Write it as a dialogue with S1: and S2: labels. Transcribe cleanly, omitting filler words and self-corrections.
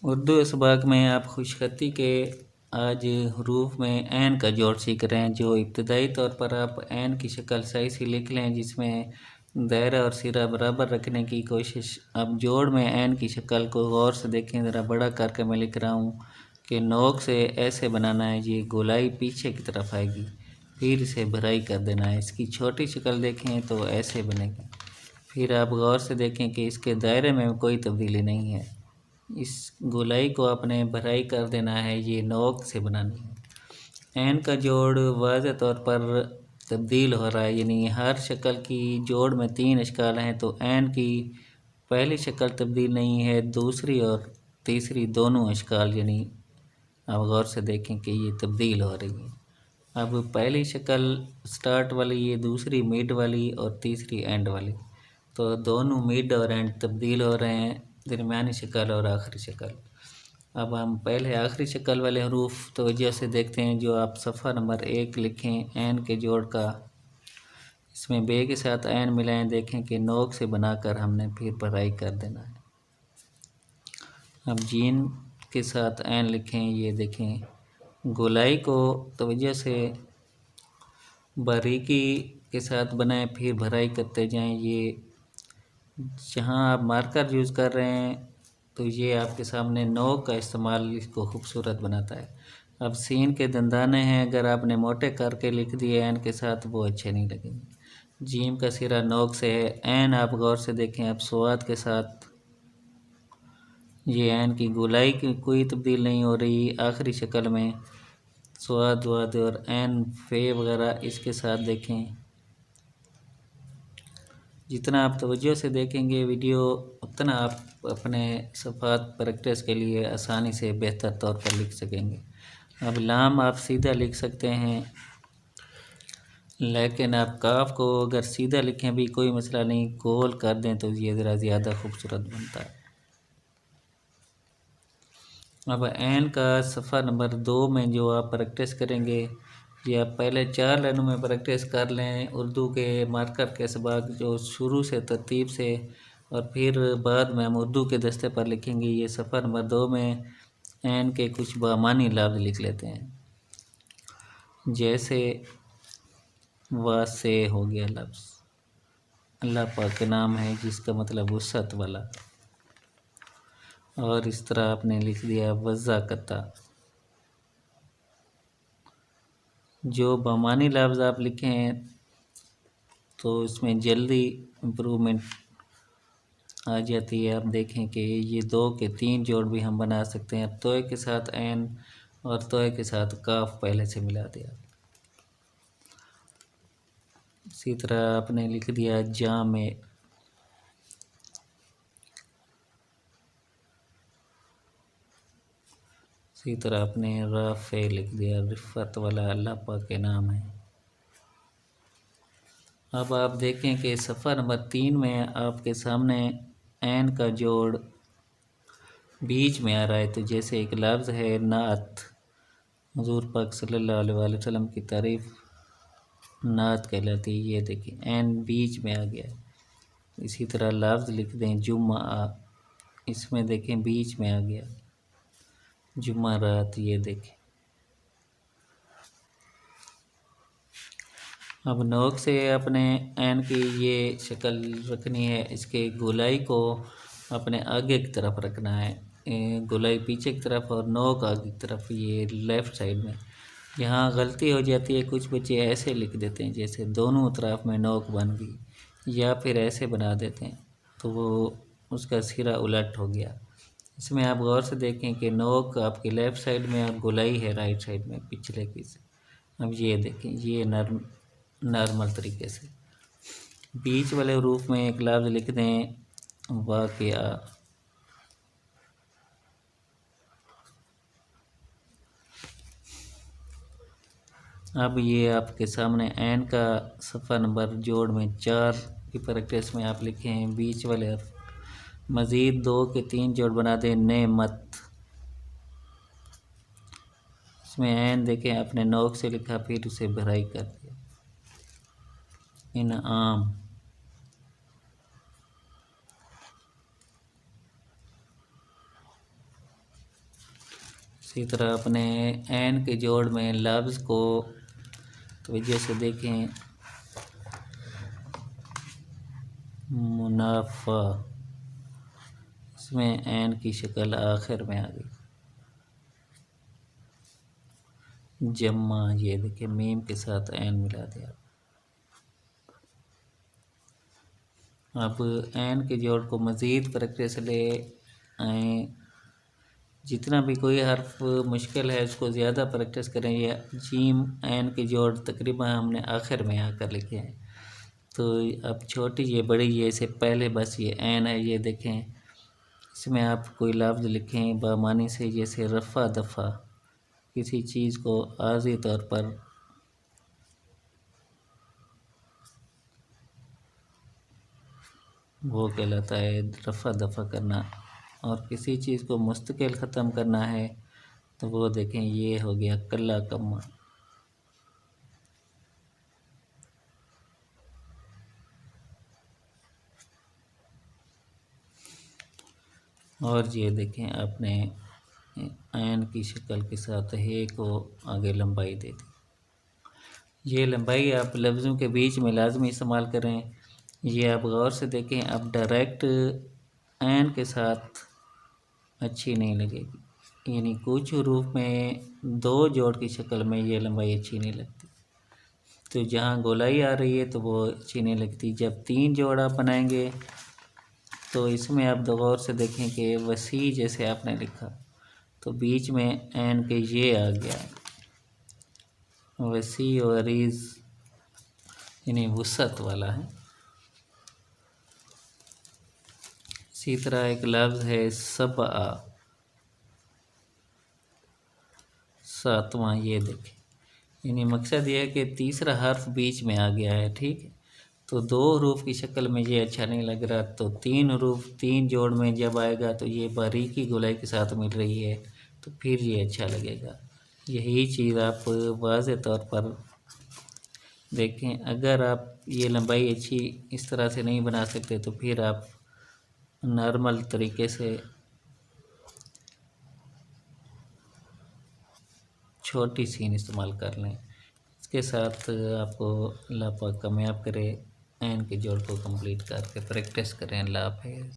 S1: उर्दू इसबाक में आप खुशखती के आज हरूफ में ऐन का जोड़ सीख रहे हैं। जो इब्तदाई तौर पर आप ऐन की शक्ल सही से लिख लें, जिसमें दायरा और सिरा बराबर रखने की कोशिश। अब जोड़ में ऐन की शक्ल को गौर से देखें, ज़रा बड़ा करके मैं लिख रहा हूँ कि नोक से ऐसे बनाना है, ये गोलाई पीछे की तरफ आएगी, फिर इसे भराई कर देना है। इसकी छोटी शक्ल देखें तो ऐसे बनेगी। फिर आप गौर से देखें कि इसके दायरे में कोई तब्दीली नहीं है। इस गोलाई को आपने भराई कर देना है, ये नोक से बनानी है। ऐन का जोड़ वाज़ेह तौर पर तब्दील हो रहा है, यानी हर शक्ल की जोड़ में 3 अशकाल हैं, तो ऐन की पहली शक्ल तब्दील नहीं है, दूसरी और तीसरी दोनों अशकाल यानी आप गौर से देखें कि ये तब्दील हो रही है। अब पहली शक्ल स्टार्ट वाली, ये दूसरी मिड वाली और तीसरी एंड वाली, तो दोनों मिड और एंड तब्दील हो रहे हैं, दरमियानी शक्ल और आखिरी शक्ल। अब हम पहले आखिरी शक्ल वाले हरूफ तवज्जो से देखते हैं। जो आप सफ़ा नंबर 1 लिखें, ऐन के जोड़ का, इसमें बे के साथ ऐन मिलाएं, देखें कि नोक से बनाकर हमने फिर भराई कर देना है। अब जीन के साथ ऐन लिखें, ये देखें गोलाई को तवज्जो से बारीकी के साथ बनाएं, फिर भराई करते जाएं। ये जहाँ आप मार्कर यूज़ कर रहे हैं तो ये आपके सामने नोक का इस्तेमाल इसको खूबसूरत बनाता है। अब सीन के दंदाने हैं, अगर आपने मोटे करके लिख दिए ऐन के साथ, वो अच्छे नहीं लगेंगे। जीम का सिरा नोक से है, ऐन आप गौर से देखें। अब स्वाद के साथ ये ऐन की गोलाई की कोई तब्दील नहीं हो रही। आखिरी शक्ल में स्वाद वाद और ऐन फे वगैरह इसके साथ देखें। जितना आप तवज्जो से देखेंगे वीडियो, उतना आप अपने सफ़ात प्रैक्टिस के लिए आसानी से बेहतर तौर पर लिख सकेंगे। अब लाम आप सीधा लिख सकते हैं, लेकिन आप काफ को अगर सीधा लिखें भी कोई मसला नहीं, गोल कर दें तो ये ज़रा ज़्यादा खूबसूरत बनता है। अब ऐन का सफ़ा नंबर 2 में जो आप प्रैक्टिस करेंगे, ये आप पहले 4 लाइनों में प्रैक्टिस कर लें उर्दू के मार्कर के सबक, जो शुरू से तरतीब से, और फिर बाद में हम उर्दू के दस्ते पर लिखेंगे। ये सफ़ा नंबर 2 में ऐन के कुछ बामानी लफ्ज़ लिख लेते हैं, जैसे वासे हो गया लफ्ज़, अल्लाह पाक के नाम है जिसका मतलब वसअत वाला, और इस तरह आपने लिख दिया वज़ाकता। जो बामानी लफ्ज़ आप लिखें तो इसमें जल्दी इम्प्रूवमेंट आ जाती है। आप देखें कि ये 2 के 3 जोड़ भी हम बना सकते हैं। अब तोय के साथ ऐन और तोय के साथ काफ पहले से मिला दिया। इसी तरह आपने लिख दिया जामे, इसी तरह आपने राफ़े लिख दिया, रिफ़त वाला अल्लाह पाक के नाम है। अब आप देखें कि सफ़ा नंबर 3 में आपके सामने ऐन का जोड़ बीच में आ रहा है। तो जैसे एक लफ्ज़ है नात, हुज़ूर पाक सल्लल्लाहु अलैहि वसल्लम की तारीफ़ नात कहलाती है, ये देखिए ऐन बीच में आ गया। इसी तरह लफ्ज़ लिख दें जुम्मा, इसमें देखें बीच में आ गया जुम्मा रात, ये देखें। अब नोक से अपने ऐन की ये शक्ल रखनी है, इसके गोलाई को अपने आगे की तरफ रखना है, गोलाई पीछे की तरफ और नोक आगे की तरफ, ये लेफ़्ट साइड में। यहाँ गलती हो जाती है, कुछ बच्चे ऐसे लिख देते हैं जैसे दोनों तरफ में नोक बन गई, या फिर ऐसे बना देते हैं तो वो उसका सिरा उलट हो गया। इसमें आप गौर से देखें कि नोक आपकी लेफ़्ट साइड में और गोलाई है राइट साइड में पिछले की से। अब ये देखें, ये नॉर्मल तरीके से। बीच वाले हरूफ में एक लफ्ज़ लिख दें वाक़िया। अब ये आपके सामने ऐन का सफ़ा नंबर जोड़ में 4 की प्रैक्टिस में आप लिखे हैं बीच वाले मज़ीद 2 के 3 जोड़ बना दें नेमत। इसमें ऐन देखें आपने नोक से लिखा, फिर उसे भराई कर दिया इनाम। इसी तरह अपने एन के जोड़ में लफ्ज़ को तवज्जो से देखें। मुनाफा, इसमें एन की शक्ल आखिर में आ गई। जम्मा, ये देखिए मीम के साथ एन मिला दिया। अब एन के जोड़ को मज़ीद प्रैक्टिस ले आए। जितना भी कोई हर्फ मुश्किल है उसको ज़्यादा प्रैक्टिस करें। या जीम एन के जोड़ तकरीबन हमने आखिर में आकर लिखे हैं। तो अब छोटी ये बड़ी ये से पहले बस ये एन है, ये देखें। इसमें आप कोई लफ्ज़ लिखें बामानी से, जैसे रफ़ा दफ़ा, किसी चीज़ को आर्ज़ी तौर पर वो कहलाता है रफ़ा दफ़ा करना, और किसी चीज़ को मुस्तकिल ख़त्म करना है तो वो देखें ये हो गया कल्ला कम्मा। और ये देखें आपने आयन की शक्ल के साथ हे को आगे लंबाई दे दी। ये लंबाई आप लफ्ज़ों के बीच में लाजमी इस्तेमाल करें। ये आप गौर से देखें, अब डायरेक्ट आयन के साथ अच्छी नहीं लगेगी। यानी कुछ हरूफ में दो जोड़ की शक्ल में ये लंबाई अच्छी नहीं लगती, तो जहाँ गोलाई आ रही है तो वो अच्छी नहीं लगती। जब तीन जोड़ आप बनाएंगे तो इसमें आप गौर से देखें कि वसी जैसे आपने लिखा तो बीच में एन के ये आ गया है, वसी और अरीज़ यानी वुसअत वाला है। इसी तरह एक लफ्ज़ है सबआ, सातवां, ये देखें। यानी मकसद ये है कि तीसरा हर्फ बीच में आ गया है, ठीक है। तो दो हरूफ की शक्ल में ये अच्छा नहीं लग रहा, तो तीन हरूफ तीन जोड़ में जब आएगा तो ये बारीकी गोलाई के साथ मिल रही है तो फिर ये अच्छा लगेगा। यही चीज़ आप वाज़े तौर पर देखें। अगर आप ये लंबाई अच्छी इस तरह से नहीं बना सकते तो फिर आप नॉर्मल तरीके से छोटी सीन इस्तेमाल कर लें। इसके साथ आपको अल्लाह पाक कामयाब करे, एन के जोड़ को कंप्लीट करके प्रैक्टिस करें। अल्लाह हाफ़िज़।